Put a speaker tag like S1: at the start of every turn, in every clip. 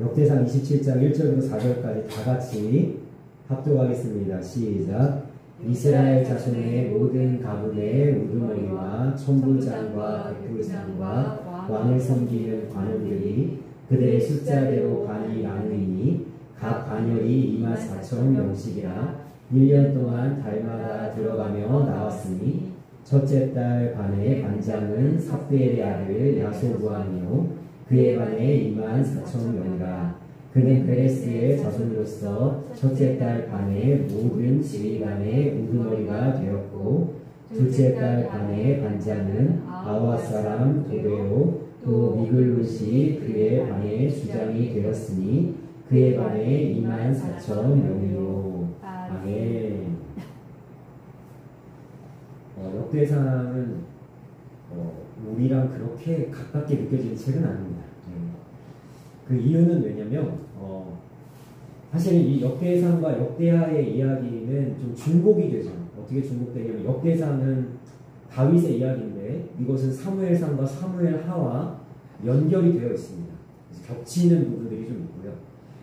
S1: 역대상 27장 1절부터 4절까지 다 같이 합독하겠습니다. 시작. 이스라엘 자손의 모든 가문의 우두머리와 천부장과 백부장과 왕을 섬기는 관원들이 그들의 숫자대로 반이 나누니 각 반열이 24,000명씩이라 1년 동안 달마다 들어가며 나왔으니 첫째 달 반의 반장은 삽대의 아들 야소부함이요 그의 반에 24,000명이라. 그는 베레스의 자손으로서 첫째 달 반의 모든 지휘관의 우두머리가 되었고 둘째 달 반의 반장은 아와 사람 도베오 또 미글롯이 그의 반의 주장이 되었으니 그의 반에 24,000명이요. 아멘. 역대상은 우리랑 그렇게 가깝게 느껴지는 책은 아닙니다. 그 이유는 왜냐면 사실은 이 역대상과 역대하의 이야기는 좀 중복이 되죠. 어떻게 중복되냐면 역대상은 다윗의 이야기인데 이것은 사무엘상과 사무엘하와 연결이 되어 있습니다. 겹치는 부분들이 좀 있고요.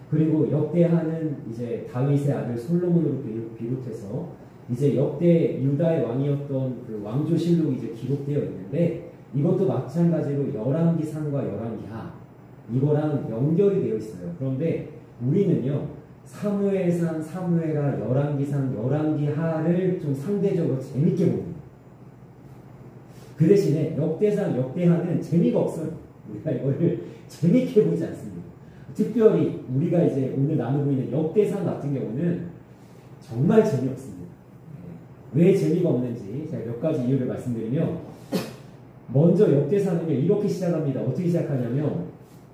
S1: 그리고 역대하는 이제 다윗의 아들 솔로몬으로 비롯해서 이제 역대 유다의 왕이었던 그 왕조실록이 이제 기록되어 있는데 이것도 마찬가지로 열왕기상과 열왕기하 이거랑 연결이 되어 있어요. 그런데 우리는요 사무엘상, 사무엘하, 열왕기상, 열왕기하를 좀 상대적으로 재밌게 봅니다. 그 대신에 역대상, 역대하는 재미가 없어요. 우리가 이거를 재밌게 보지 않습니다. 특별히 우리가 이제 오늘 나누고 있는 역대상 같은 경우는 정말 재미없습니다. 왜 재미가 없는지 제가 몇 가지 이유를 말씀드리면 먼저 역대상은요 이렇게 시작합니다. 어떻게 시작하냐면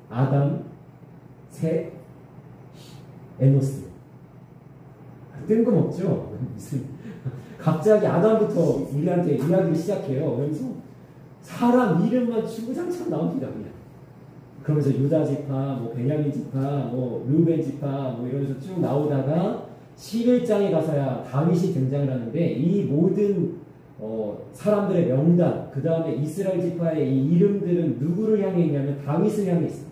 S1: 아담, 셋, 에노스. 뜬금없죠? 무슨 갑자기 아담부터 우리한테 이야기를 시작해요. 그러면서 사람 이름만 주구장창 나옵니다. 그냥. 그러면서 유다 지파, 뭐 베냐민 지파, 뭐 르벤 지파, 뭐 이러면서 쭉 나오다가 11장에 가서야 다윗이 등장을 하는데 이 모든 사람들의 명단, 그 다음에 이스라엘 지파의 이 이름들은 누구를 향해 있냐면 다윗을 향해 있습니다.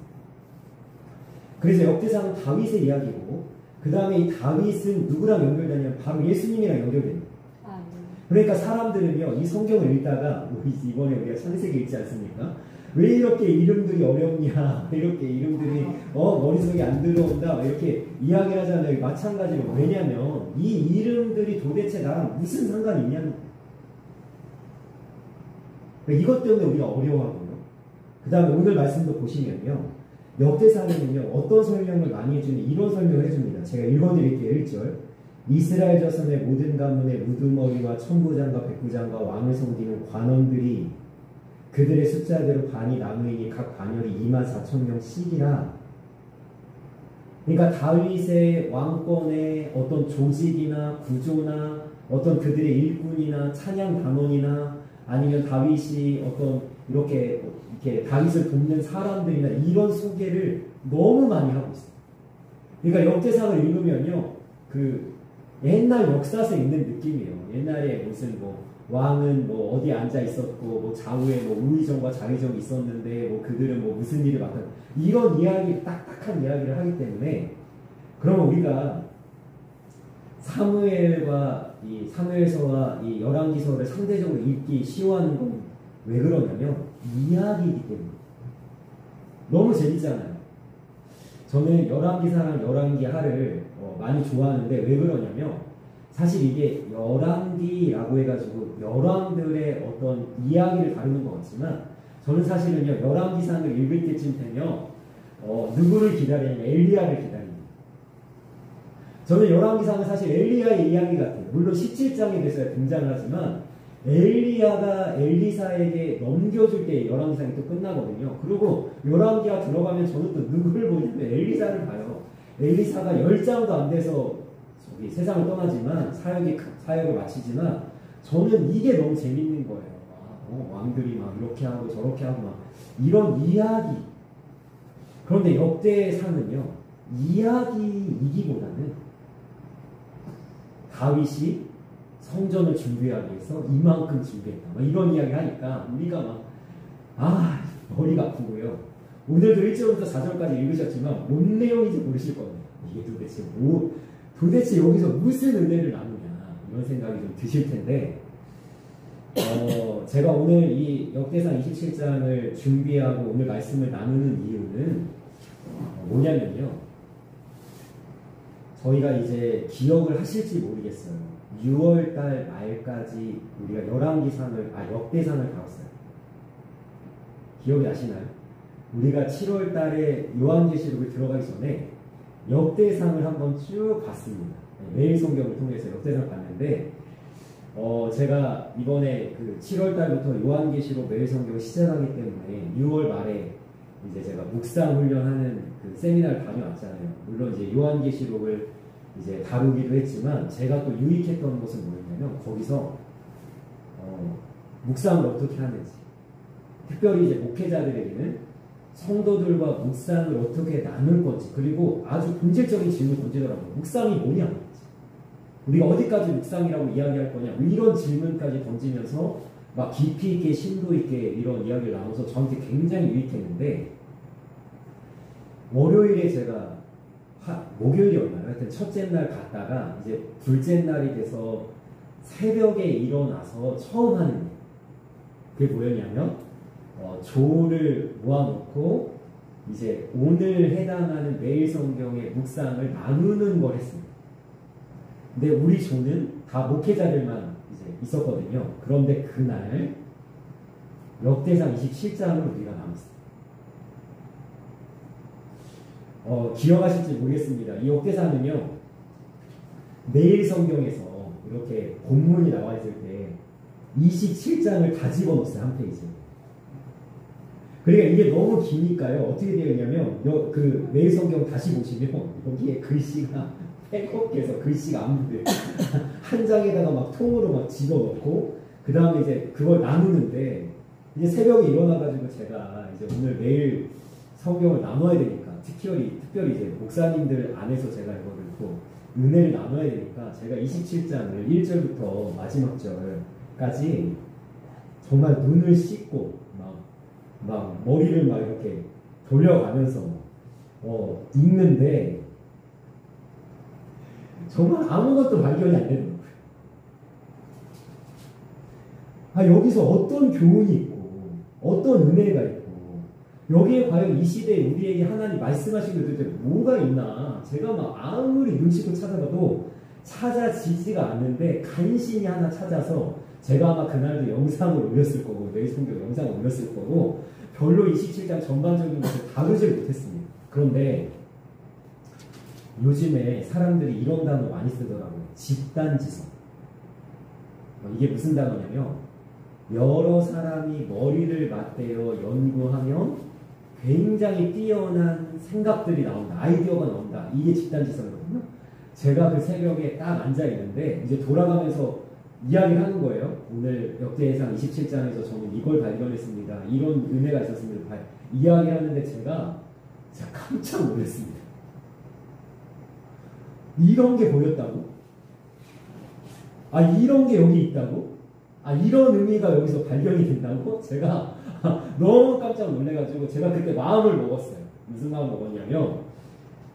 S1: 그래서 역대상은 다윗의 이야기고 그 다음에 이 다윗은 누구랑 연결되냐면 바로 예수님이랑 연결됩니다. 그러니까 사람들은요 이 성경을 읽다가 이번에 우리가 창세기 읽지 않습니까? 왜 이렇게 이름들이 어렵냐, 이렇게 이름들이 머릿속에 안 들어온다 이렇게 이야기를 하잖아요. 마찬가지로 왜냐면 이 이름들이 도대체 나랑 무슨 상관이 있냐는 이것 때문에 우리가 어려워하고요. 그 다음에 오늘 말씀도 보시면요 역대상에는요 어떤 설명을 많이 해주는 이런 설명을 해줍니다. 제가 읽어드릴게요. 1절 이스라엘 자손의 모든 가문의 우두머리와 천부장과 백부장과 왕을 섬기는 관원들이 그들의 숫자대로 반이 나누이니 각 반열이 24,000명씩이라. 그러니까 다윗의 왕권의 어떤 조직이나 구조나 어떤 그들의 일꾼이나 찬양 단원이나 아니면 다윗이 어떤 이렇게 다윗을 돕는 사람들이나 이런 소개를 너무 많이 하고 있어요. 그러니까 역대상을 읽으면요 그 옛날 역사서 읽는 느낌이에요. 옛날에 무슨 뭐 왕은 뭐 어디 앉아 있었고 뭐 좌우에 뭐 우의정과 좌의정이 있었는데 뭐 그들은 뭐 무슨 일을 맡았 이런 이야기 딱딱한 이야기를 하기 때문에 그러면 우리가 사무엘과 이 사무엘서와 이 열왕기서를 상대적으로 읽기 쉬워하는 건 왜 그러냐면 이야기이기 때문에 너무 재밌잖아요. 저는 열왕기사랑 열왕기하를 많이 좋아하는데 왜 그러냐면 사실 이게 열왕기라고 해가지고 열왕들의 어떤 이야기를 다루는 것 같지만 저는 사실은요 열왕기상을 읽을 때쯤 되면 누구를 기다리냐면 엘리야를 기다립니다. 저는 열왕기상은 사실 엘리야의 이야기 같아요. 물론 17장에 대해서 등장을 하지만 엘리야가 엘리사에게 넘겨줄 때 열왕기상이 또 끝나거든요. 그리고 열왕기가 들어가면 저는 또 누구를 보냐면 엘리사를 봐요. 엘리사가 10장도 안 돼서 세상을 떠나지만 사역을 마치지만 저는 이게 너무 재밌는 거예요. 왕들이 막 이렇게 하고 저렇게 하고 막 이런 이야기. 그런데 역대상은요 이야기이기보다는 다윗이 성전을 준비하기 위해서 이만큼 준비했다 막 이런 이야기 하니까 우리가 막 머리가 아프고요. 오늘도 1절부터 4절까지 읽으셨지만 뭔 내용인지 모르실 겁니다. 이게 도대체 여기서 무슨 은혜를 나누냐 이런 생각이 좀 드실 텐데 제가 오늘 이 역대상 27장을 준비하고 오늘 말씀을 나누는 이유는 뭐냐면요. 저희가 이제 기억을 하실지 모르겠어요. 6월달 말까지 우리가 역대상을 다뤘어요. 기억이 나시나요? 우리가 7월달에 요한계시록을 들어가기 전에 역대상을 한번 쭉 봤습니다. 매일 성경을 통해서 역대상을 봤는데 제가 이번에 그 7월달부터 요한계시록 매일 성경을 시작하기 때문에 6월 말에 이제 제가 묵상 훈련하는 그 세미나를 다녀왔잖아요. 물론 이제 요한계시록을 이제 다루기도 했지만 제가 또 유익했던 것은 뭐였냐면 거기서 묵상을 어떻게 하는지, 특별히 이제 목회자들에게는 성도들과 묵상을 어떻게 나눌 건지, 그리고 아주 본질적인 질문 던지더라고요. 묵상이 뭐냐? 우리가 어디까지 묵상이라고 이야기할 거냐? 이런 질문까지 던지면서 막 깊이 있게 심도 있게 이런 이야기를 나눠서 저한테 굉장히 유익했는데, 월요일에 제가 목요일이었나요? 하여튼 첫째 날 갔다가 이제 둘째 날이 돼서 새벽에 일어나서 처음 하는 일. 그게 뭐였냐면 조를 모아놓고 이제 오늘 해당하는 매일 성경의 묵상을 나누는 걸 했습니다. 근데 우리 조는 다 목회자들만 이제 있었거든요. 그런데 그날 역대상 27장을 우리가 나눴습니다. 기억하실지 모르겠습니다. 이 역대상은요, 매일 성경에서 이렇게 본문이 나와 있을 때 27장을 다 집어넣었어요, 한 페이지에. 그러니까 이게 너무 기니까요, 어떻게 되어 있냐면, 그 매일 성경 다시 보시면, 여기에 글씨가 빼곡해서 글씨가 안 보여요. 한 장에다가 막 통으로 막 집어넣고, 그 다음에 이제 그걸 나누는데, 이제 새벽에 일어나가지고 제가 이제 오늘 매일 성경을 나눠야 되니까, 특별히 이제 목사님들 안에서 제가 이거를 또 은혜를 나눠야 되니까, 제가 27장을 1절부터 마지막 절까지 정말 눈을 씻고, 막 머리를 막 이렇게 돌려가면서 읽는데 정말 아무것도 발견이 안 되는 거예요. 여기서 어떤 교훈이 있고 어떤 은혜가 있고 여기에 과연 이 시대에 우리에게 하나님 말씀하신 게 도대체 뭐가 있나, 제가 막 아무리 눈치껏 찾아봐도 찾아지지가 않는데 간신히 하나 찾아서, 제가 아마 그날도 영상을 올렸을 거고 매일 성경 영상을 올렸을 거고 별로 27장 전반적인 것을 다루질 못했습니다. 그런데 요즘에 사람들이 이런 단어 많이 쓰더라고요. 집단지성. 이게 무슨 단어냐면, 여러 사람이 머리를 맞대어 연구하면 굉장히 뛰어난 생각들이 나온다, 아이디어가 나온다. 이게 집단지성이거든요. 제가 그 새벽에 딱 앉아있는데 이제 돌아가면서 이야기를 하는 거예요. 오늘 역대상 27장에서 저는 이걸 발견했습니다. 이런 은혜가 있었습니다. 이야기를 하는데 제가 깜짝 놀랐습니다. 이런 게 보였다고? 이런 게 여기 있다고? 이런 의미가 여기서 발견이 된다고? 제가 너무 깜짝 놀래가지고 제가 그때 마음을 먹었어요. 무슨 마음을 먹었냐면,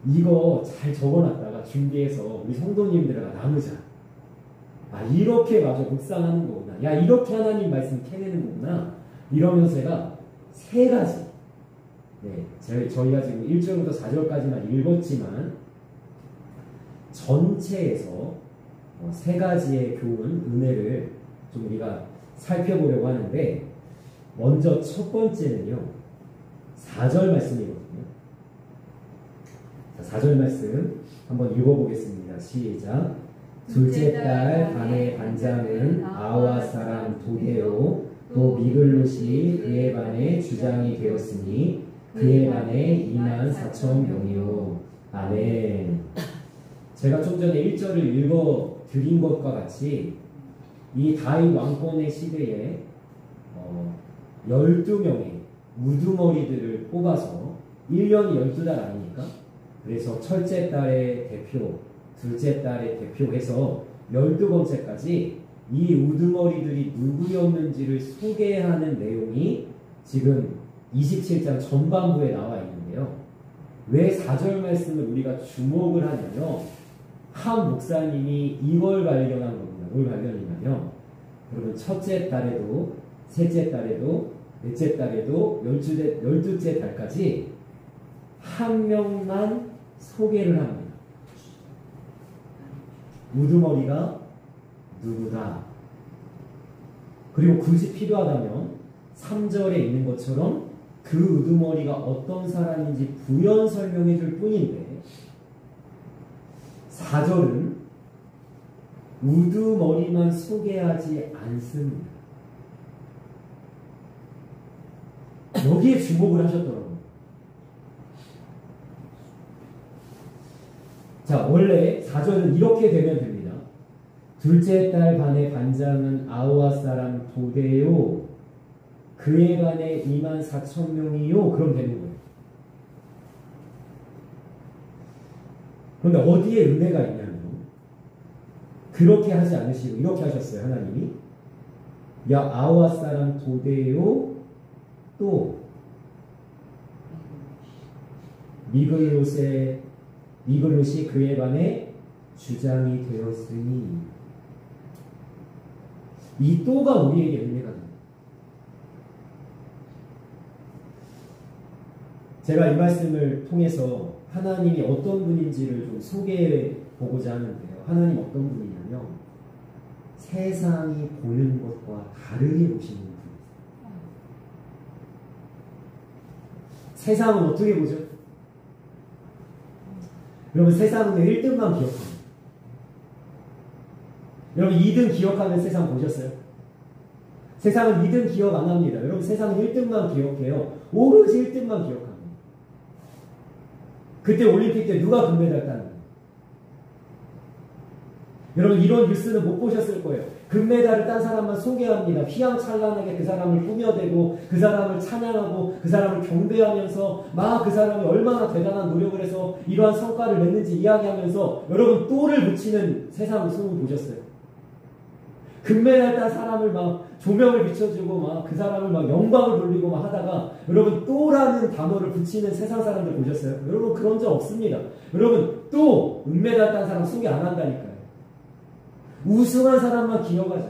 S1: 이거 잘 적어놨다가 준비해서 우리 성도님들과 나누자. 이렇게 마저 묵상하는 거구나. 이렇게 하나님 말씀 캐내는 거구나. 이러면서 제가 세 가지, 저희가 지금 1절부터 4절까지만 읽었지만 전체에서 세 가지의 교훈, 은혜를 좀 우리가 살펴보려고 하는데, 먼저 첫 번째는요, 4절 말씀이거든요. 자, 4절 말씀 한번 읽어보겠습니다. 시작. 둘째 달 반의 반장은 아와 사람 도게요, 또 미글롯이 그의 반의 주장이 되었으니 그의 반에 24,000명이요. 아멘. 제가 좀 전에 1절을 읽어드린 것과 같이 이 다윗 왕권의 시대에 12명의 우두머리들을 뽑아서 1년이 12달 아닙니까? 그래서 첫째 달의 대표, 둘째 달의 대표해서 12번째까지 이 우두머리들이 누구였는지를 소개하는 내용이 지금 27장 전반부에 나와 있는데요. 왜 4절 말씀을 우리가 주목을 하냐면 한 목사님이 이걸 발견한 겁니다. 뭘 발견했냐면 여러분 첫째 달에도 셋째 달에도 넷째 달에도 12째 달까지 한 명만 소개를 합니다. 우두머리가 누구다. 그리고 굳이 필요하다면 3절에 있는 것처럼 그 우두머리가 어떤 사람인지 부연 설명해 줄 뿐인데 4절은 우두머리만 소개하지 않습니다. 여기에 주목을 하셨더라고요. 자, 원래 4절은 이렇게 되면 됩니다. 둘째 달 반의 반장은 아우아 사람 도대요. 그에 반해 24,000명이요. 그럼 되는 거예요. 그런데 어디에 은혜가 있냐면 그렇게 하지 않으시고 이렇게 하셨어요. 하나님이 야 아우아 사람 도대요. 또 미글롯이 그에 반해 주장이 되었으니 이 또가 우리에게 은혜가 됩니다. 제가 이 말씀을 통해서 하나님이 어떤 분인지를 좀 소개해 보고자 하는데요. 하나님 어떤 분이냐면 세상이 보는 것과 다르게 보시는 분이세요. 세상은 어떻게 보죠? 여러분 세상은 1등만 기억합니다. 여러분 2등 기억하는 세상 보셨어요? 세상은 2등 기억 안 합니다. 여러분 세상은 1등만 기억해요. 오로지 1등만 기억합니다. 그때 올림픽 때 누가 금메달 땄나요? 여러분 이런 뉴스는 못 보셨을 거예요. 금메달을 딴 사람만 소개합니다. 휘황찬란하게 그 사람을 꾸며대고 그 사람을 찬양하고 그 사람을 경배하면서 막 그 사람이 얼마나 대단한 노력을 해서 이러한 성과를 냈는지 이야기하면서 여러분 또를 붙이는 세상 소문 보셨어요? 금메달 딴 사람을 막 조명을 비춰주고 막 그 사람을 막 영광을 돌리고 막 하다가 여러분 또라는 단어를 붙이는 세상 사람들 보셨어요? 여러분 그런 적 없습니다. 여러분 또 은메달 딴 사람 소개 안 한다니까요. 우승한 사람만 기억하죠.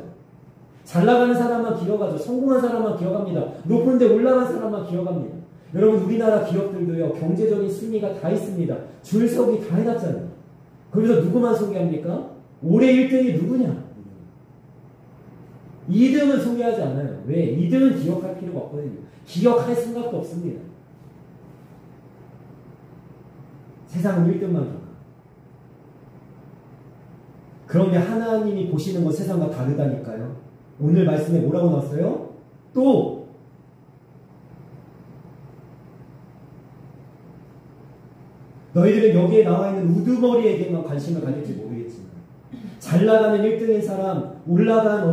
S1: 잘 나가는 사람만 기억하죠. 성공한 사람만 기억합니다. 높은 데 올라간 사람만 기억합니다. 여러분 우리나라 기업들도요. 경제적인 순위가 다 있습니다. 줄서기 다 해놨잖아요. 거기서 누구만 소개합니까? 올해 1등이 누구냐? 2등은 소개하지 않아요. 왜? 2등은 기억할 필요가 없거든요. 기억할 생각도 없습니다. 세상은 1등만 기억합니다. 그런데 하나님이 보시는 건 세상과 다르다니까요. 오늘 말씀에 뭐라고 나왔어요? 또 너희들은 여기에 나와 있는 우두머리에게만 관심을 가질지 모르겠지만 잘 나가는 1등인 사람, 올라간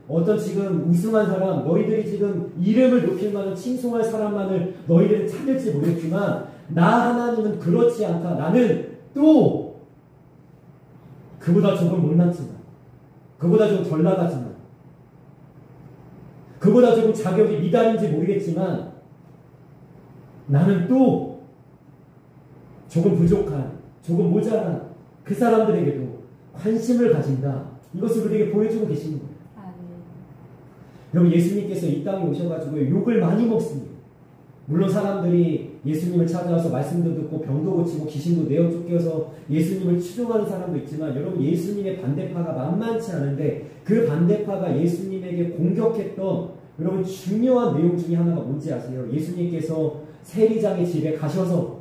S1: 어떤 지금 우승한 사람, 너희들이 지금 이름을 높일 만한 칭송할 사람만을 너희들은 찾을지 모르겠지만 나 하나님은 그렇지 않다. 나는 또 그보다 조금 못났지만 그보다 좀 덜 나가지만 그보다 조금 자격이 미달인지 모르겠지만 나는 또 조금 부족한, 조금 모자란 그 사람들에게도 관심을 가진다. 이것을 우리에게 보여주고 계시는 거예요. 여러분 예수님께서 이 땅에 오셔가지고 욕을 많이 먹습니다. 물론 사람들이 예수님을 찾아와서 말씀도 듣고 병도 고치고 귀신도 내어 쫓겨서 예수님을 추종하는 사람도 있지만 여러분 예수님의 반대파가 만만치 않은데 그 반대파가 예수님에게 공격했던 여러분 중요한 내용 중에 하나가 뭔지 아세요? 예수님께서 세리장의 집에 가셔서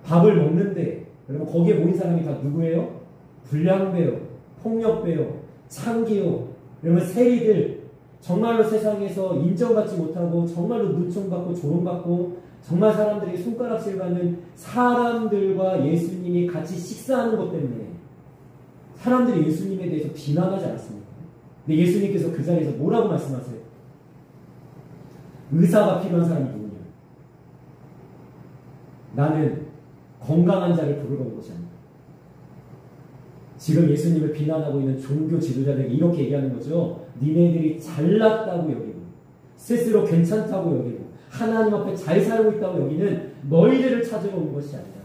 S1: 밥을 먹는데 여러분 거기에 모인 사람이 다 누구예요? 불량배요, 폭력배요, 창기요. 여러분 세리들 정말로 세상에서 인정받지 못하고 정말로 눈총받고 조롱받고 정말 사람들이 손가락질 받는 사람들과 예수님이 같이 식사하는 것 때문에 사람들이 예수님에 대해서 비난하지 않았습니까? 근데 예수님께서 그 자리에서 뭐라고 말씀하세요? 의사가 필요한 사람이 누구냐? 나는 건강한 자를 부르러 온 것이 아니다. 지금 예수님을 비난하고 있는 종교 지도자들에게 이렇게 얘기하는 거죠. 니네들이 잘났다고 여기고 스스로 괜찮다고 여기고 하나님 앞에 잘 살고 있다고 여기는 너희들을 찾으러 온 것이 아니라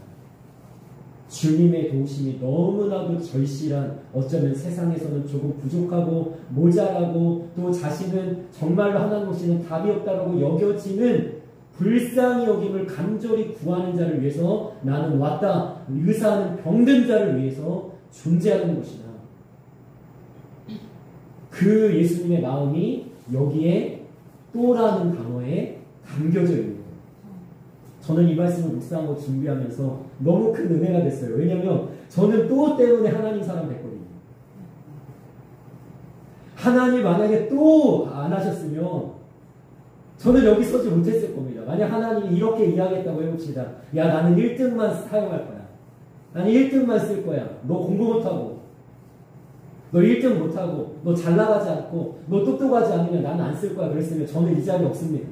S1: 주님의 도우심이 너무나도 절실한, 어쩌면 세상에서는 조금 부족하고 모자라고 또 자신은 정말로 하나님 없이는 답이 없다라고 여겨지는 불쌍히 여김을 간절히 구하는 자를 위해서 나는 왔다. 의사하는 병든 자를 위해서 존재하는 것이다. 그 예수님의 마음이 여기에 또라는 단어에 담겨져 있는 거예요. 저는 이 말씀을 묵상하고 준비하면서 너무 큰 은혜가 됐어요. 왜냐하면 저는 또 때문에 하나님 사람 됐거든요. 하나님 만약에 또 안 하셨으면 저는 여기 서지 못했을 겁니다. 만약 하나님이 이렇게 이야기했다고 해봅시다. 야, 나는 1등만 사용할 거야. 나는 1등만 쓸 거야. 너 공부 못하고, 너 1등 못하고, 너 잘 나가지 않고, 너 똑똑하지 않으면 나는 안 쓸 거야. 그랬으면 저는 이 자리에 없습니다.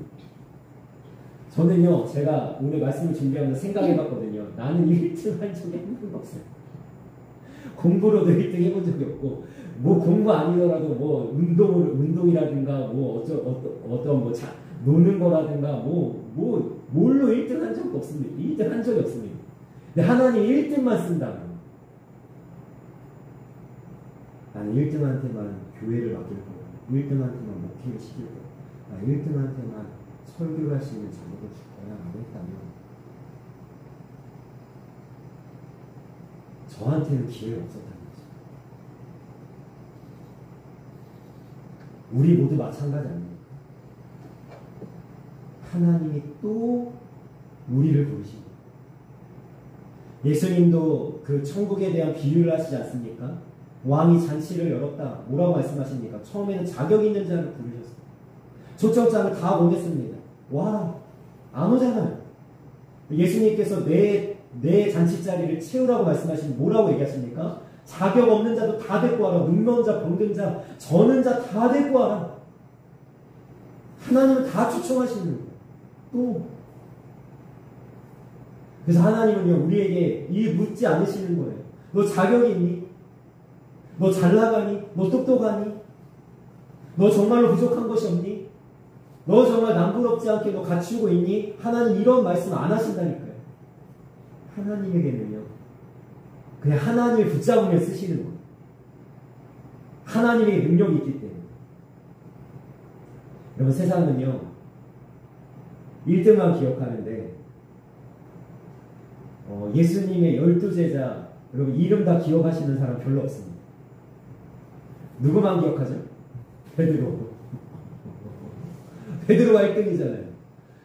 S1: 저는요, 제가 오늘 말씀을 준비하면서 생각해봤거든요. 나는 1등 한 적이 한 번도 없어요. 공부로도 1등 해본 적이 없고, 뭐 공부 아니더라도 뭐 운동이라든가 뭐 어떤 뭐 노는 거라든가 뭘로 1등 한 적도 없습니다. 1등 한 적이 없습니다. 근데 하나님 1등만 쓴다고. 나는 1등한테만 교회를 맡길 거야. 1등한테만 목회를 시킬 거야. 1등한테만 설교를 할 수 있는 자격을 줄 거야. 라고 했다면 저한테는 기회가 없었다는 거죠. 우리 모두 마찬가지 아닙니까? 하나님이 또 우리를 부르시고, 예수님도 그 천국에 대한 비유를 하시지 않습니까? 왕이 잔치를 열었다. 뭐라고 말씀하십니까? 처음에는 자격 있는 자를 부르셨어요. 초청장을 다 보냈습니다. 와, 안 오잖아요. 예수님께서 내 잔치 자리를 채우라고 말씀하시면 뭐라고 얘기하십니까? 자격 없는 자도 다 데리고 와라. 눈먼 자, 병든 자, 저는 자 다 데리고 와라. 하나님은 다 초청하시는 거예요. 또 그래서 하나님은요, 우리에게 이 묻지 않으시는 거예요. 너 자격이 있니? 너 잘 나가니? 너 똑똑하니? 너 정말로 부족한 것이 없니? 너 정말 남부럽지 않게 너 갖추고 있니? 하나님 이런 말씀 안 하신다니까요. 하나님에게는요, 그냥 하나님을 붙잡으며 쓰시는 거예요. 하나님에게 능력이 있기 때문에. 여러분, 세상은요 1등만 기억하는데 예수님의 12제자 여러분 이름 다 기억하시는 사람 별로 없습니다. 누구만 기억하죠? 베드로. 베드로가 1등이잖아요.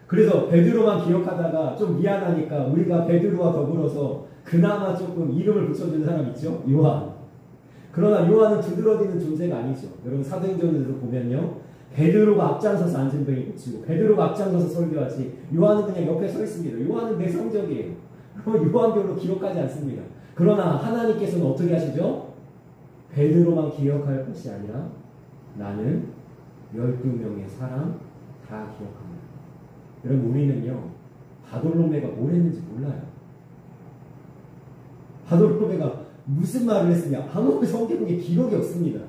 S1: 그래서 베드로만 기억하다가 좀 미안하니까 우리가 베드로와 더불어서 그나마 조금 이름을 붙여주는 사람 있죠? 요한. 그러나 요한은 두드러지는 존재가 아니죠. 여러분 사도행전에서 보면요, 베드로가 앞장서서 안전뱅이 고치고 베드로가 앞장서서 설교하지, 요한은 그냥 옆에 서 있습니다. 요한은 내 성적이에요. 요한 별로 기억하지 않습니다. 그러나 하나님께서는 어떻게 하시죠? 베드로만 기억할 것이 아니라 나는 12명의 사람 다 기억합니다. 여러분, 우리는요 바돌로메가 뭘 했는지 몰라요. 바돌로메가 무슨 말을 했으냐, 아무 성경에 기록이 없습니다.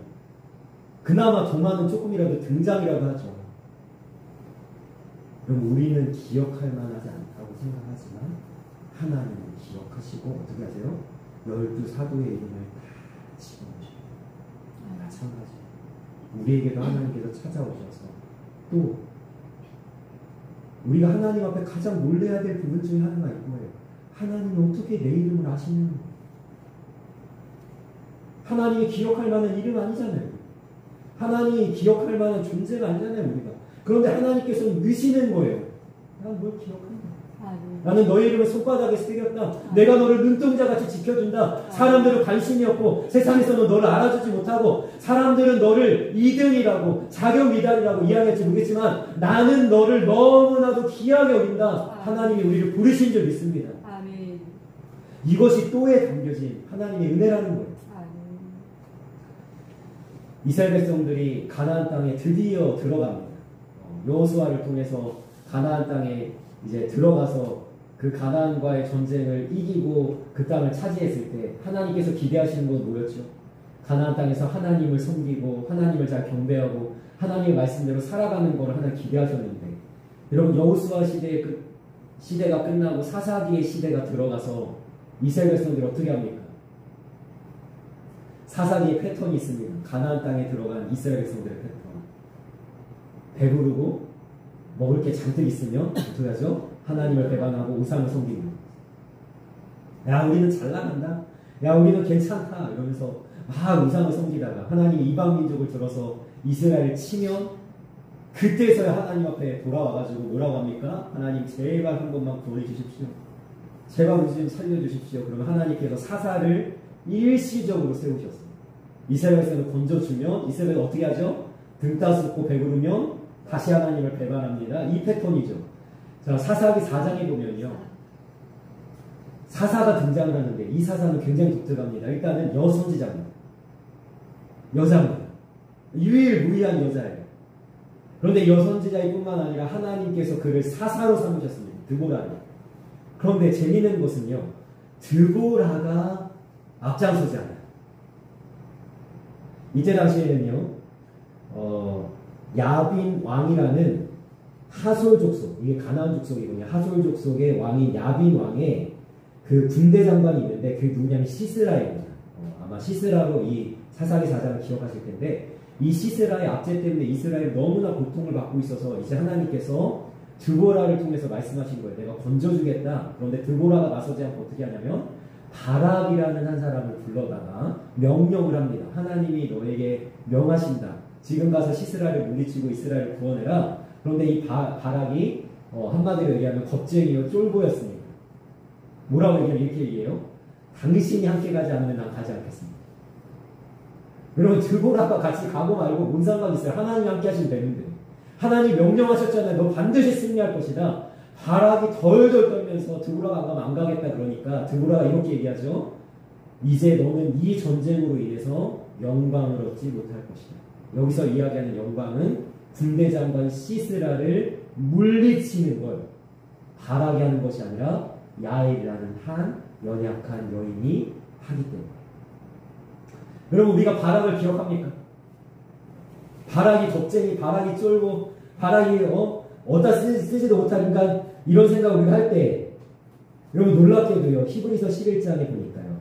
S1: 그나마 도마는 조금이라도 등장이라도 하죠. 그럼 우리는 기억할 만하지 않다고 생각하지만 하나님은 기억하시고 어떻게 하세요? 12사도의 이름을 다 집어넣으십니다. 마찬가지. 우리에게도 하나님께서 찾아오셔서 또 우리가 하나님 앞에 가장 놀라야 될 부분 중에 하나가 있고요. 하나님은 어떻게 내 이름을 아시는 거예요? 하나님이 기억할 만한 이름 아니잖아요. 하나님이 기억할 만한 존재가 아니잖아요, 우리가. 그런데 하나님께서는 느시는 거예요. 난 뭘 기억한다. 나는 너의 이름을 손바닥에 새겼다. 내가 너를 눈동자같이 지켜준다. 사람들은 관심이 없고 세상에서는 너를 알아주지 못하고 사람들은 너를 2등이라고 자격 미달이라고 이야기할지 모르겠지만 나는 너를 너무나도 귀하게 여긴다. 하나님이 우리를 부르신 줄 믿습니다.
S2: 아멘.
S1: 이것이 또에 담겨진 하나님의 은혜라는 거예요. 이스라엘 백성들이 가나안 땅에 드디어 들어갑니다. 여호수아를 통해서 가나안 땅에 이제 들어가서 그 가나안과의 전쟁을 이기고 그 땅을 차지했을 때 하나님께서 기대하시는 건 뭐였죠? 가나안 땅에서 하나님을 섬기고 하나님을 잘 경배하고 하나님의 말씀대로 살아가는 걸 하나님 기대하셨는데 여러분 여호수아 시대가 끝나고 사사기의 시대가 들어가서 이스라엘 백성들이 어떻게 합니까? 사사기의 패턴이 있습니다. 가나안 땅에 들어간 이스라엘 백성들의 패턴. 배부르고 먹을 게 잔뜩 있으면 어떻게 하죠? 하나님을 배반하고 우상을 섬깁니다. 야, 우리는 잘 나간다. 야, 우리는 괜찮다. 이러면서 막 우상을 섬기다가 하나님이 이방 민족을 들어서 이스라엘을 치면 그때서야 하나님 앞에 돌아와가지고 뭐라고 합니까? 하나님 제발 한 번만 구원해 주십시오. 제발 우리 좀 살려주십시오. 그러면 하나님께서 사사를 일시적으로 세우셨어요. 이스라엘에서는 건져주면 이스라엘은 어떻게 하죠? 등 따스고 배부르면 다시 하나님을 배반합니다. 이 패턴이죠. 자, 사사기 4장에 보면요. 사사가 등장을 하는데 이 사사는 굉장히 독특합니다. 일단은 여선지자입니다. 여자입니다. 유일무이한 여자예요. 그런데 여선지자일 뿐만 아니라 하나님께서 그를 사사로 삼으셨습니다. 드보라를. 그런데 재미있는 것은요. 드보라가 앞장서지 않아요. 이때 당시에는요. 야빈 왕이라는 하솔 족속, 이게 가나안 족속이군요. 하솔 족속의 왕인 야빈 왕의 그 군대 장관이 있는데 그게 누구냐면 시스라입니다. 아마 시스라로 이 사사기 4장을 기억하실 텐데 이 시스라의 압제 때문에 이스라엘이 너무나 고통을 받고 있어서 이제 하나님께서 드보라를 통해서 말씀하신 거예요. 내가 건져주겠다. 그런데 드보라가 나서지 않고 어떻게 하냐면 바락이라는 한 사람을 불러다가 명령을 합니다. 하나님이 너에게 명하신다. 지금 가서 시스라를 물리치고 이스라엘을 구원해라. 그런데 이 바락이 한마디로 얘기하면 겁쟁이요 쫄보였습니다. 뭐라고 얘기하면 이렇게 얘기해요. 당신이 함께 가지 않으면 난 가지 않겠습니다. 여러분 드보라가 같이 가고 말고 뭔 상관 있어요. 하나님이 함께 하시면 되는데. 하나님이 명령하셨잖아요. 너 반드시 승리할 것이다. 바락이 덜덜 떨면서 드보라가 안 가면 안 가겠다 그러니까 드보라가 이렇게 얘기하죠. 이제 너는 이 전쟁으로 인해서 영광을 얻지 못할 것이다. 여기서 이야기하는 영광은 군대 장관 시스라를 물리치는 걸 바라게 하는 것이 아니라 야엘이라는 한 연약한 여인이 하기 때문에. 여러분 우리가 바락을 기억합니까? 바락이 겁쟁이, 바락이 쫄고, 바락이 어디다 쓰지도 못한 인간 이런 생각을 우리가 할 때 여러분 놀랍게도요. 히브리서 11장에 보니까요.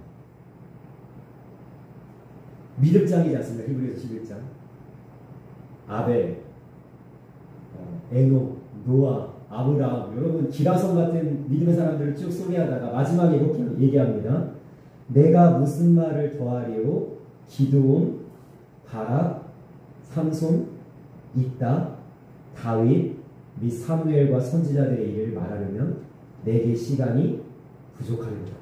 S1: 믿음장이지 않습니까? 히브리서 11장. 아벨, 에노, 노아, 아브라함 여러분 기라성 같은 믿음의 사람들을 쭉 소개하다가 마지막에 이렇게 얘기합니다. 내가 무슨 말을 더하리요? 기드온, 바락, 삼손, 입다, 다윗 및 사무엘과 선지자들의 일을 말하려면 내게 시간이 부족하리로다.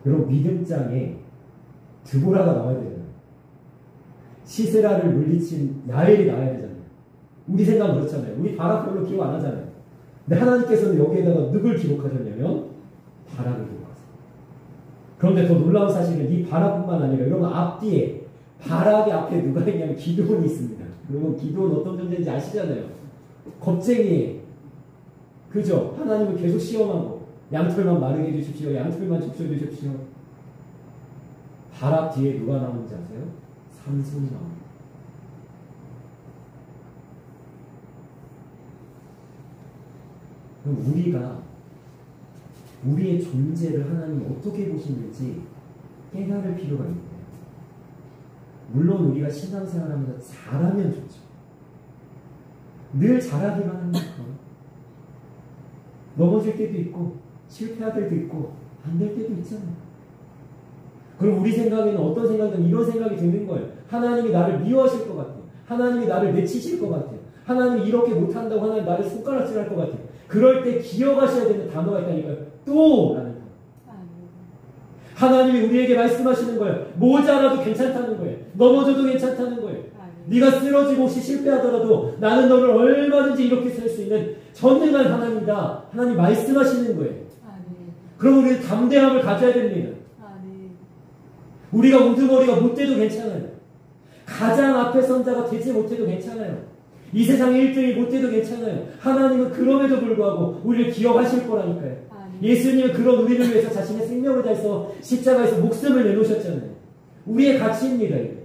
S1: 여러분 믿음장에 드보라가 나와야 되잖아요. 시스라를 물리친 야엘이 나와야 되잖아요. 우리 생각 그렇잖아요. 우리 바락 별로 기억 안 하잖아요. 근데 하나님께서는 여기에다가 누굴 기록하셨냐면 바락을 기록하세요. 그런데 더 놀라운 사실은 이 바락뿐만 아니라 여러분 앞뒤에 바락의 앞에 누가 있냐면 기드온이 있습니다. 여러분 기드온 어떤 존재인지 아시잖아요. 겁쟁이. 그죠? 하나님은 계속 시험하고 양털만 마르게 해주십시오. 양털만 적셔주십시오. 바락 뒤에 누가 나오는지 아세요? 삼손이 나옵니다. 그럼 우리가 우리의 존재를 하나님 어떻게 보시는지 깨달을 필요가 있는데요. 물론 우리가 신앙생활하면서 잘하면 좋죠. 늘 잘하기만 합니까? 넘어질 때도 있고 실패할 때도 있고 안 될 때도 있잖아요. 그럼 우리 생각에는 어떤 생각이든 이런 생각이 드는 거예요. 하나님이 나를 미워하실 것 같아요. 하나님이 나를 내치실 것 같아요. 하나님이 이렇게 못한다고 하나님 나를 손가락질할 것 같아요. 그럴 때 기억하셔야 되는 단어가 있다니까요. 또! 라는 단어. 하나님이 우리에게 말씀하시는 거예요. 모자라도 괜찮다는 거예요. 넘어져도 괜찮다는 거예요. 네가 쓰러지고 혹시 실패하더라도 나는 너를 얼마든지 이렇게 쓸 수 있는 전능한 하나님이다. 하나님 말씀하시는 거예요. 그럼 우리는 담대함을 가져야 됩니다. 우리가 우두머리가 못 돼도 괜찮아요. 가장 앞에 선 자가 되지 못해도 괜찮아요. 이 세상에 1등이 못 돼도 괜찮아요. 하나님은 그럼에도 불구하고 우리를 기억하실 거라니까요. 예수님은 그런 우리를 위해서 자신의 생명을 다해서 십자가에서 목숨을 내놓으셨잖아요. 우리의 가치입니다. 이게.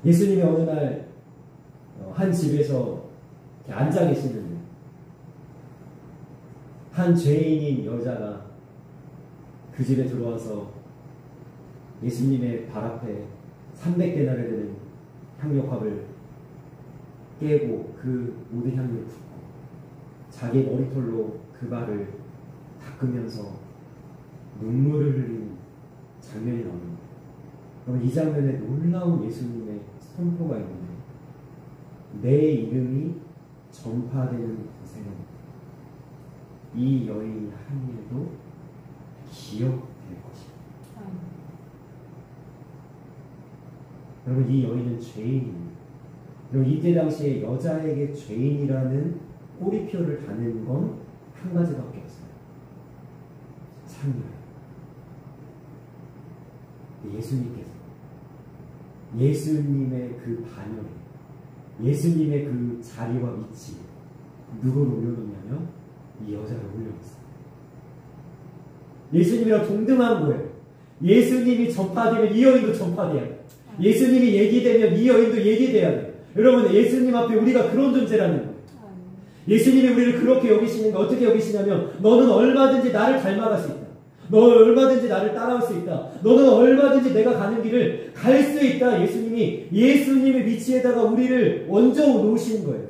S1: 예수님이 어느 날 한 집에서 이렇게 앉아 계시는데 한 죄인인 여자가 그 집에 들어와서 예수님의 발 앞에 300데나리 되는 향료컵을 깨고 그 모든 향료를 붓고 자기 머리털로 그 발을 닦으면서 눈물을 흘리는 장면이 나옵니다. 그럼 이 장면에 놀라운 예수님의 선포가 있는데 내 이름이 전파되는 곳에는 이 여인이 한 일도 기억될 것이다. 여러분 이 여인은 죄인입니다. 그리고 이때 당시에 여자에게 죄인이라는 꼬리표를 다는 건 한 가지밖에 없어요. 창녀. 예수님께서 예수님의 그 반열에 예수님의 그 자리와 위치 누구를 올려놓냐면 이 여자를 올려놓았어요. 예수님이랑 동등한 거예요. 예수님이 전파되면 이 여인도 전파돼야 돼요. 예수님이 얘기되면 이 여인도 얘기돼야 돼요. 여러분 예수님 앞에 우리가 그런 존재라는 거예요. 예수님이 우리를 그렇게 여기시는 거 어떻게 여기시냐면 너는 얼마든지 나를 닮아갈 수 있다. 너는 얼마든지 나를 따라올 수 있다. 너는 얼마든지 내가 가는 길을 갈 수 있다. 예수님의 위치에다가 우리를 얹어 놓으시는 거예요.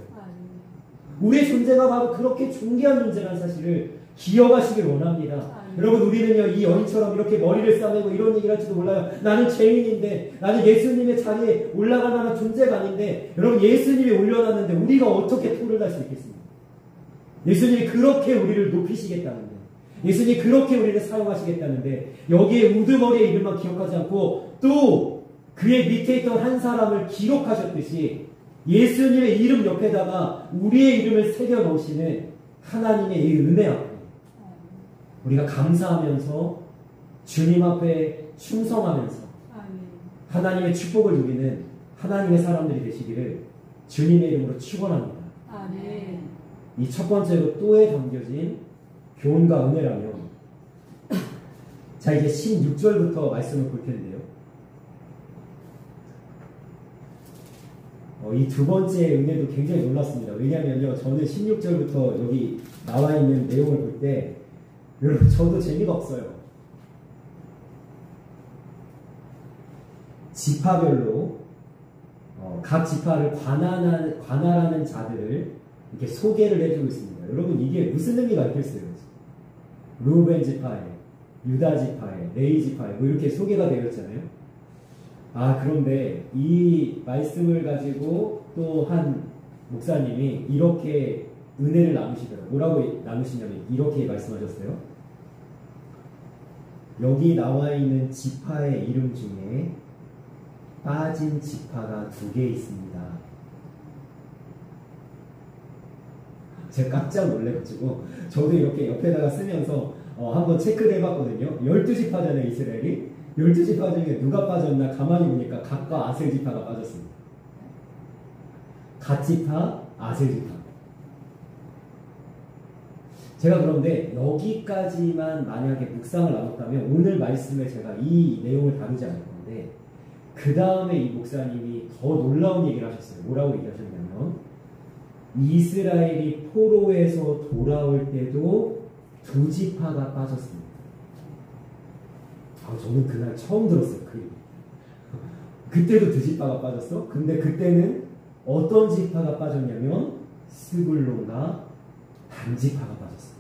S1: 우리의 존재가 바로 그렇게 존귀한 존재라는 사실을 기억하시길 원합니다. 여러분 우리는요 이 여인처럼 이렇게 머리를 싸매고 이런 얘기를 할지도 몰라요. 나는 죄인인데 나는 예수님의 자리에 올라갈 만한 존재가 아닌데 여러분 예수님이 올려놨는데 우리가 어떻게 토를 할 수 있겠습니까? 예수님이 그렇게 우리를 높이시겠다는데 예수님이 그렇게 우리를 사용하시겠다는데 여기에 우두머리의 이름만 기억하지 않고 또 그의 밑에 있던 한 사람을 기록하셨듯이 예수님의 이름 옆에다가 우리의 이름을 새겨 넣으시는 하나님의 이 은혜 앞에 우리가 감사하면서 주님 앞에 충성하면서 하나님의 축복을 누리는 하나님의 사람들이 되시기를 주님의 이름으로 축원합니다. 이 첫 번째로 또에 담겨진 교훈과 은혜라면 자 이제 16절부터 말씀을 볼 텐데요. 이 두 번째 은혜도 굉장히 놀랐습니다. 왜냐하면요 저는 16절부터 여기 나와 있는 내용을 볼 때 여러분 저도 재미가 없어요. 지파별로 각 지파를 관할하는 자들을 이렇게 소개를 해주고 있습니다. 여러분 이게 무슨 의미가 있겠어요? 루벤 지파에, 유다 지파에, 레위 지파에 뭐 이렇게 소개가 되어 있잖아요. 그런데 이 말씀을 가지고 또 한 목사님이 이렇게 은혜를 나누시더라고요. 뭐라고 나누시냐면 이렇게 말씀하셨어요. 여기 나와 있는 지파의 이름 중에 빠진 지파가 2개 있습니다. 제가 깜짝 놀래가지고 저도 이렇게 옆에다가 쓰면서 한번 체크를 해봤거든요. 12지파잖아요 이스라엘이. 12지파 중에 누가 빠졌나 가만히 보니까 갓과 아셀 지파가 빠졌습니다. 갓 지파, 아셀 지파. 제가 그런데 여기까지만 만약에 묵상을 나눴다면 오늘 말씀에 제가 이 내용을 다루지 않을 건데 그 다음에 이 목사님이 더 놀라운 얘기를 하셨어요. 뭐라고 얘기하셨냐면 이스라엘이 포로에서 돌아올 때도 2지파가 빠졌습니다. 저는 그날 처음 들었어요. 그때도 2지파가 빠졌어? 근데 그때는 어떤 지파가 빠졌냐면 스불론과 단지파가 빠졌어요.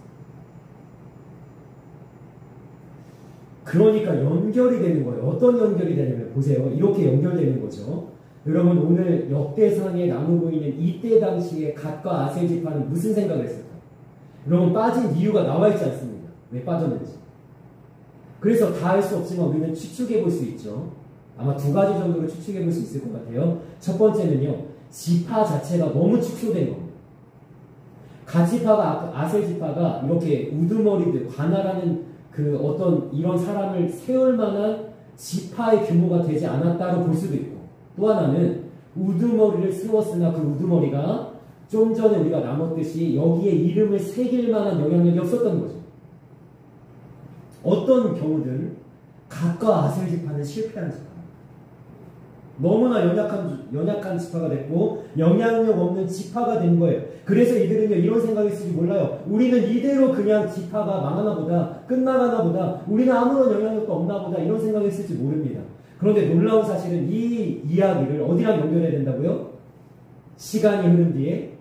S1: 그러니까 연결이 되는 거예요. 어떤 연결이 되냐면 보세요. 이렇게 연결되는 거죠. 여러분 오늘 역대상에 나누고 있는 이때 당시에 갓과 아셀 지파는 무슨 생각을 했을까? 여러분 빠진 이유가 나와 있지 않습니다. 왜 빠졌는지. 그래서 다 할 수 없지만 우리는 추측해 볼 수 있죠. 아마 2가지 정도로 추측해 볼 수 있을 것 같아요. 첫 번째는요. 지파 자체가 너무 축소된 겁니다. 갓 지파가 아셀 지파가 이렇게 우두머리들 관할하는 그 어떤 이런 사람을 세울 만한 지파의 규모가 되지 않았다고 볼 수도 있고 또 하나는 우두머리를 세웠으나 그 우두머리가 좀 전에 우리가 나눴듯이 여기에 이름을 새길 만한 영향력이 없었던 거죠. 어떤 경우든 갓과 아셀 지파는 실패한 지파입니다. 너무나 연약한 지파가 됐고 영향력 없는 지파가 된 거예요. 그래서 이들은요 이런 생각했을지 몰라요. 우리는 이대로 그냥 지파가 망하나 보다, 끝나가나 보다, 우리는 아무런 영향력도 없나 보다 이런 생각했을지 모릅니다. 그런데 놀라운 사실은 이 이야기를 어디랑 연결해야 된다고요? 시간이 흐른 뒤에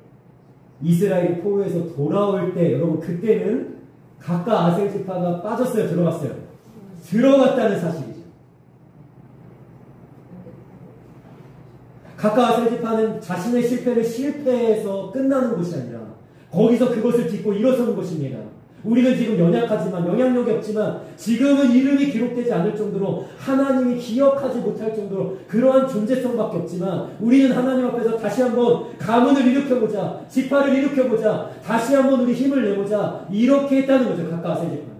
S1: 이스라엘이 포로에서 돌아올 때 여러분 그때는 각각 아셀 지파가 빠졌어요? 들어갔어요? 들어갔다는 사실이죠. 각각 아셀 지파는 자신의 실패를 실패해서 끝나는 것이 아니라 거기서 그것을 딛고 일어서는 것입니다. 우리는 지금 연약하지만 영향력이 없지만 지금은 이름이 기록되지 않을 정도로 하나님이 기억하지 못할 정도로 그러한 존재성밖에 없지만 우리는 하나님 앞에서 다시 한번 가문을 일으켜보자, 지파를 일으켜보자, 다시 한번 우리 힘을 내보자 이렇게 했다는 거죠. 각각 아셀 지파는.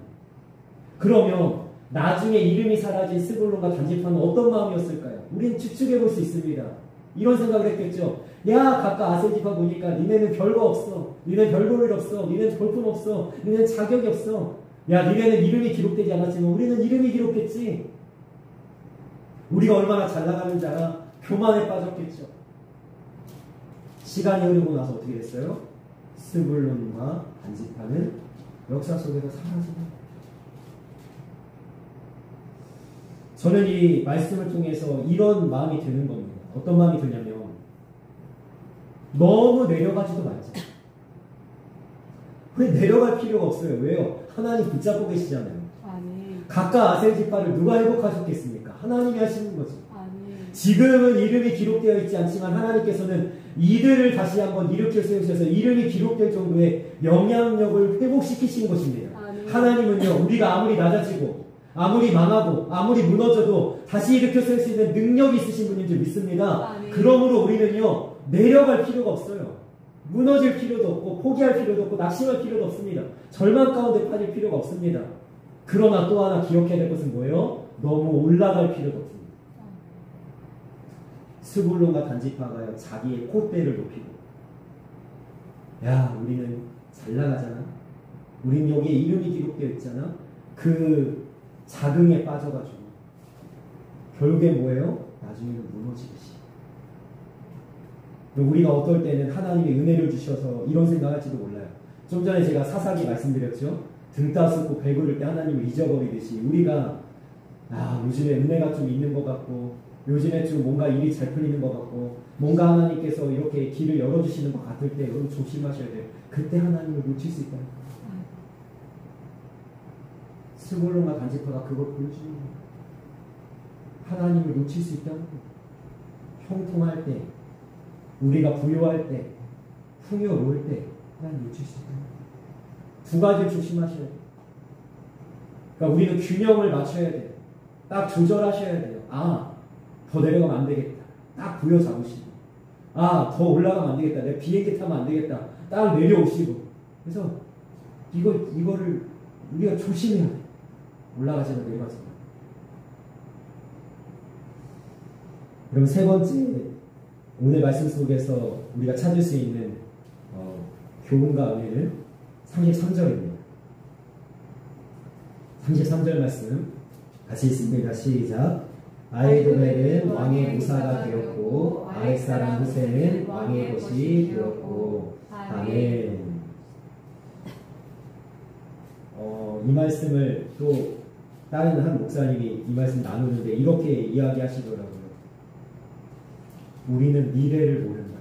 S1: 그러면 나중에 이름이 사라진 스불론과 단 지파는 어떤 마음이었을까요? 우리는 추측해 볼 수 있습니다. 이런 생각을 했겠죠. 야, 각각 아셀 지파 보니까 니네는 별거 없어. 니네는 별 볼 일 없어. 니네는 볼품 없어. 니네는 자격이 없어. 야, 니네는 이름이 기록되지 않았지만 우리는 이름이 기록했지. 우리가 얼마나 잘 나가는지 알아? 교만에 빠졌겠죠. 시간이 흐르고 나서 어떻게 됐어요? 스불론과 단 지파는 역사 속에서 사라집니다. 저는 이 말씀을 통해서 이런 마음이 드는 겁니다. 어떤 마음이 드냐면 너무 내려가지도 말자. 왜 내려갈 필요가 없어요? 왜요? 하나님 붙잡고 계시잖아요. 아니. 각각 아셀 지파를 누가 회복하셨겠습니까? 하나님이 하시는 거죠. 아니. 지금은 이름이 기록되어 있지 않지만 하나님께서는 이들을 다시 한번 일으켜 세우셔서 이름이 기록될 정도의 영향력을 회복시키신 것입니다. 아니. 하나님은요, 우리가 아무리 낮아지고 아무리 망하고 아무리 무너져도 다시 일으켜 세울 수 있는 능력이 있으신 분인 줄 믿습니다. 아니. 그러므로 우리는요 내려갈 필요가 없어요. 무너질 필요도 없고 포기할 필요도 없고 낙심할 필요도 없습니다. 절망 가운데 빠질 필요가 없습니다. 그러나 또 하나 기억해야 될 것은 뭐예요? 너무 올라갈 필요도 없습니다. 스불론과 단 지파가요 자기의 콧대를 높이고 야 우리는 잘 나가잖아. 우린 여기에 이름이 기록되어 있잖아. 그 자긍에 빠져가지고 결국에 뭐예요? 나중에는 무너지듯이. 우리가 어떨 때는 하나님의 은혜를 주셔서 이런 생각할지도 몰라요. 좀 전에 제가 사사기 말씀드렸죠. 등 따스고 배부를 때 하나님을 잊어버리듯이 우리가 요즘에 은혜가 좀 있는 것 같고 요즘에 좀 뭔가 일이 잘 풀리는 것 같고 뭔가 하나님께서 이렇게 길을 열어주시는 것 같을 때 여러분 조심하셔야 돼요. 그때 하나님을 놓칠 수 있다. 스불론과 단 지파가 그걸 보여주는 거예요. 하나님을 놓칠 수 있다는 거예요. 형통할 때, 우리가 부유할 때, 풍요로울 때 하나님 놓칠 수 있다는 거예요. 두 가지를 조심하셔야 돼요. 그러니까 우리는 균형을 맞춰야 돼요. 딱 조절하셔야 돼요. 더 내려가면 안 되겠다. 딱 부여잡으시고 더 올라가면 안 되겠다. 내가 비행기 타면 안 되겠다. 딱 내려오시고 그래서 이거를 우리가 조심해야 돼요. 올라가지나 내려가지나. 그럼 세 번째 오늘 말씀 속에서 우리가 찾을 수 있는 교훈과 은혜는 33절입니다. 33절 말씀 같이 읽습니다. 시작. 아히도벨은 왕의 무사가 되었고 아렉 사람 후세는 왕의 것이 되었고. 아멘. 이 말씀을 또 다른 한 목사님이 이 말씀 나누는데 이렇게 이야기하시더라고요. 우리는 미래를 모른다.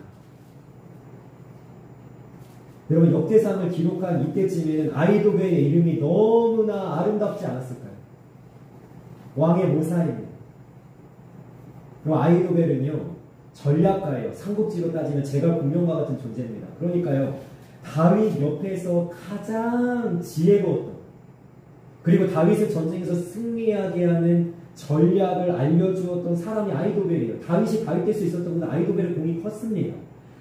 S1: 여러분 역대상을 기록한 이때쯤에는 아히도벨의 이름이 너무나 아름답지 않았을까요? 왕의 모사입니다. 그리고 아히도벨은요 전략가예요. 삼국지로 따지면 제갈 공명과 같은 존재입니다. 그러니까요 다윗 옆에서 가장 지혜로웠던 그리고 다윗을 전쟁에서 승리하게 하는 전략을 알려주었던 사람이 아히도벨이에요. 다윗이 다윗될 수 있었던 건 아히도벨의 공이 컸습니다.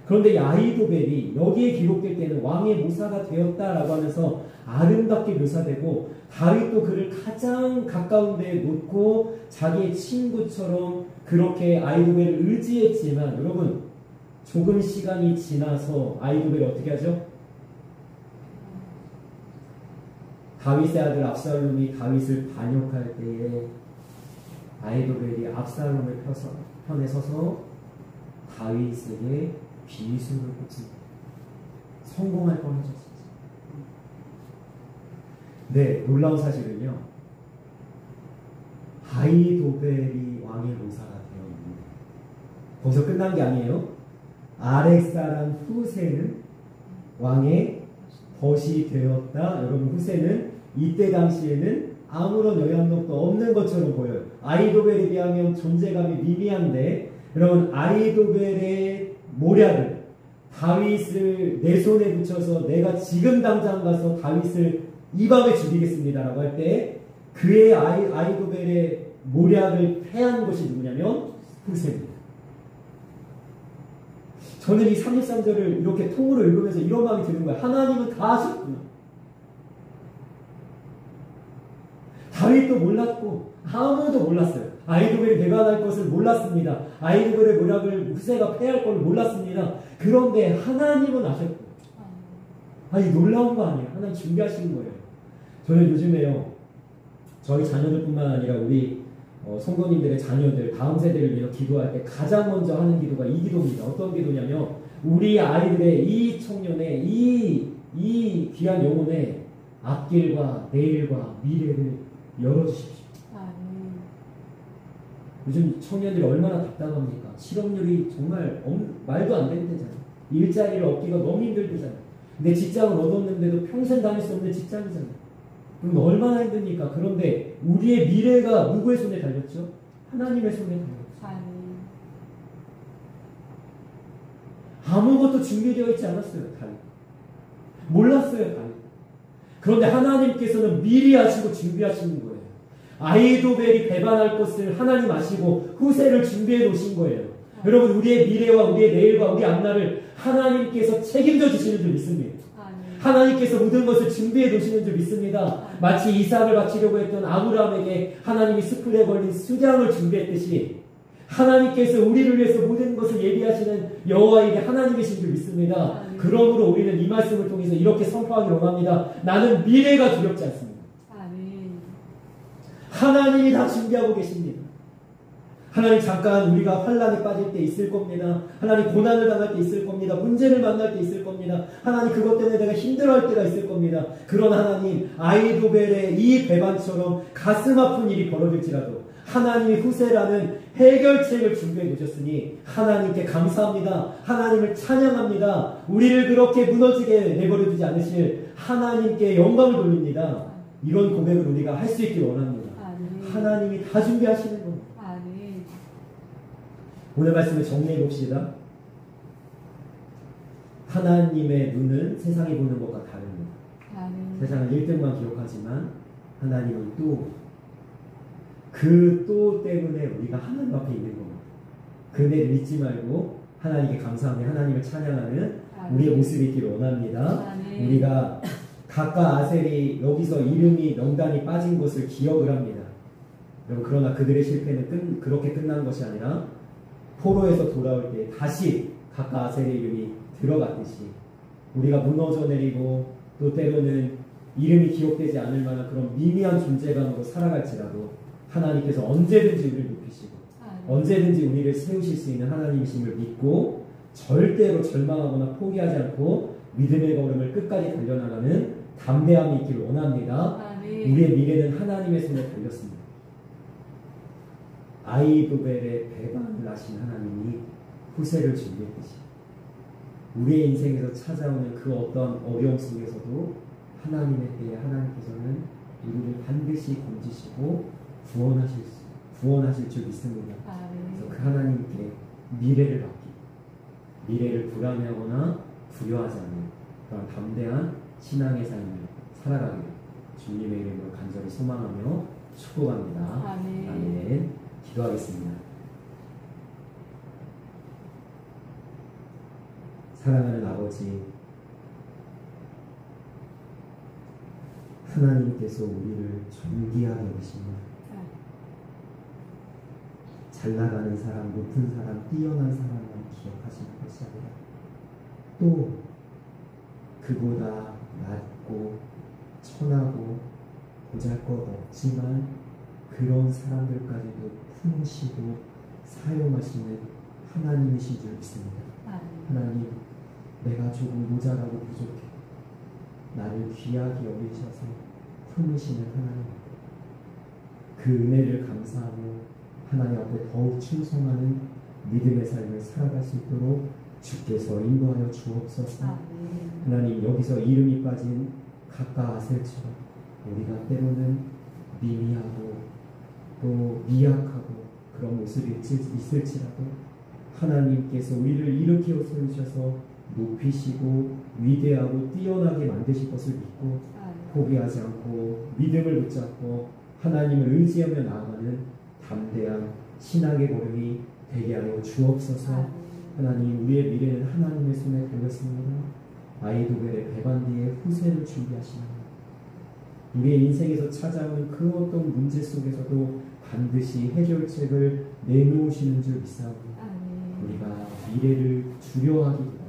S1: 그런데 이 아히도벨이 여기에 기록될 때는 왕의 모사가 되었다라고 하면서 아름답게 묘사되고 다윗도 그를 가장 가까운 데에 놓고 자기의 친구처럼 그렇게 아히도벨을 의지했지만 여러분 조금 시간이 지나서 아히도벨이 어떻게 하죠? 다윗의 아들 압살롬이 다윗을 반역할 때에 아히도벨이 압살롬을 펴서 편에 서서 다윗에게 비수를 꽂습니다. 성공할 뻔하죠. 네, 놀라운 사실은요. 아히도벨이 왕의 모사가 되어 있는데 거기서 끝난 게 아니에요. 아렉 사람 후세는 왕의 벗이 되었다. 여러분, 후세는 이때 당시에는 아무런 영향력도 없는 것처럼 보여요. 아히도벨에 비하면 존재감이 미미한데, 여러분, 아히도벨의 모략을 다윗을 내 손에 붙여서 내가 지금 당장 가서 다윗을 이 밤에 죽이겠습니다라고 할 때 그의 아히도벨의 모략을 패한 것이 누구냐면 후세입니다. 저는 이 33절을 이렇게 통으로 읽으면서 이런 마음이 드는 거예요. 하나님은 다 하셨구나. 다윗도 몰랐고 아무도 몰랐어요. 아히도벨이 배반할 것을 몰랐습니다. 아히도벨의 모략을 후세가 패할 걸 몰랐습니다. 그런데 하나님은 아셨고, 아니 놀라운 거 아니에요. 하나님 준비하신 거예요. 저는 요즘에요, 저희 자녀들뿐만 아니라 우리 성도님들의 자녀들, 다음 세대를 위해서 기도할 때 가장 먼저 하는 기도가 이 기도입니다. 어떤 기도냐면, 우리 아이들의 이 청년의 이 귀한 영혼의 앞길과 내일과 미래를 열어주십시오. 요즘 청년들이 얼마나 답답합니까? 실업률이 정말 말도 안 되는 데잖아요. 일자리를 얻기가 너무 힘들대잖아요. 근데 직장을 얻었는데도 평생 다닐 수 없는 직장이잖아요. 그럼 얼마나 힘듭니까? 그런데 우리의 미래가 누구의 손에 달렸죠? 하나님의 손에 달렸죠. 아무것도 준비되어 있지 않았어요. 다윗. 몰랐어요. 다윗. 그런데 하나님께서는 미리 하시고 준비하시는 거예요. 아히도벨이 배반할 것을 하나님 아시고 후세를 준비해 놓으신 거예요. 여러분, 우리의 미래와 우리의 내일과 우리 앞날을 하나님께서 책임져 주시는 줄 믿습니다. 하나님께서 모든 것을 준비해 놓으시는 줄 믿습니다. 마치 이삭을 바치려고 했던 아브라함에게 하나님이 숯불에 걸린 수장을 준비했듯이 하나님께서 우리를 위해서 모든 것을 예비하시는 여호와에게 하나님이신 줄 믿습니다. 그러므로 우리는 이 말씀을 통해서 이렇게 선포하기 원합니다. 나는 미래가 두렵지 않습니다. 하나님이 다 준비하고 계십니다. 하나님, 잠깐 우리가 환난에 빠질 때 있을 겁니다. 하나님, 고난을 당할 때 있을 겁니다. 문제를 만날 때 있을 겁니다. 하나님, 그것 때문에 내가 힘들어할 때가 있을 겁니다. 그런 하나님, 아히도벨의 이 배반처럼 가슴 아픈 일이 벌어질지라도 하나님이 후세라는 해결책을 준비해 놓으셨으니 하나님께 감사합니다. 하나님을 찬양합니다. 우리를 그렇게 무너지게 내버려두지 않으실 하나님께 영광을 돌립니다. 이런 고백을 우리가 할 수 있길 원합니다. 하나님이 다 준비하시는 겁니다. 오늘 말씀을 정리해 봅시다. 하나님의 눈은 세상이 보는 것과 다릅니다. 세상은 1등만 기록하지만 하나님은 또 때문에 우리가 하나님 앞에 있는 겁니다. 그네를 잊지 말고 하나님께 감사하며 하나님을 찬양하는 우리의 모습이 있기를 원합니다. 우리가 각과 아셀이 여기서 이름이 명단이 빠진 것을 기억을 합니다. 그러나 그들의 실패는 그렇게 끝난 것이 아니라 포로에서 돌아올 때 다시 각각 아셀의 이름이 들어갔듯이 우리가 무너져 내리고 또 때로는 이름이 기억되지 않을 만한 그런 미미한 존재감으로 살아갈지라도 하나님께서 언제든지 우리를 높이시고 언제든지 우리를 세우실 수 있는 하나님이심을 믿고 절대로 절망하거나 포기하지 않고 믿음의 걸음을 끝까지 달려나가는 담대함이 있기를 원합니다. 우리의 미래는 하나님의 손에 달렸습니다. 아히도벨의 배반을 하신 하나님이 후세를 준비했듯이 우리의 인생에서 찾아오는 그 어떤 어려움 속에서도 하나님의 때에 하나님께서는 우리를 반드시 건지시고 구원하실 줄 믿습니다. 그래서 그 하나님께 미래를 맡기고 미래를 불안해하거나 두려워하지 않는 그런 담대한 신앙의 삶을 살아가기를 주님의 이름으로 간절히 소망하며 축복합니다. 아멘. 기도하겠습니다. 사랑하는 아버지, 하나님께서 우리를 존귀하게 여기십니다. 잘나가는 사람, 높은 사람, 뛰어난 사람만 기억하시는 것이 아니라 또 그보다 낮고 천하고 보잘것 없지만 그런 사람들까지도 품으시고 사용하시는 하나님이신 줄 믿습니다. 하나님, 내가 조금 모자라고 부족해. 나를 귀하게 여기셔서 품으시는 하나님, 그 은혜를 감사하며 하나님 앞에 더욱 충성하는 믿음의 삶을 살아갈 수 있도록 주께서 인도하여 주옵소서. 하나님, 여기서 이름이 빠진 각각 아셀처럼 우리가 때로는 미미하고 또 미약하고 그런 모습이 있을지라도 하나님께서 우리를 일으켜 세우셔서 높이시고 위대하고 뛰어나게 만드실 것을 믿고 포기하지 않고 믿음을 붙잡고 하나님을 의지하며 나아가는 담대한 신앙의 걸음이 되게 하여 주옵소서. 하나님, 우리의 미래는 하나님의 손에 달렸습니다. 아이도벨의 배반 뒤에 후세를 준비하시는 우리의 인생에서 찾아오는 그 어떤 문제 속에서도 반드시 해결책을 내놓으시는 줄 믿사옵니다. 우리가 미래를 두려워하기보다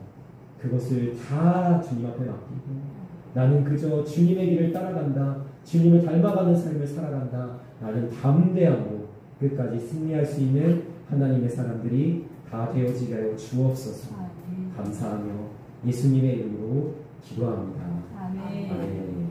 S1: 그것을 다 주님 앞에 맡기고 나는 그저 주님의 길을 따라간다, 주님을 닮아가는 삶을 살아간다, 나는 담대함으로 끝까지 승리할 수 있는 하나님의 사람들이 다 되어지게 하여 주옵소서. 감사하며 예수님의 이름으로 기도합니다. 아멘.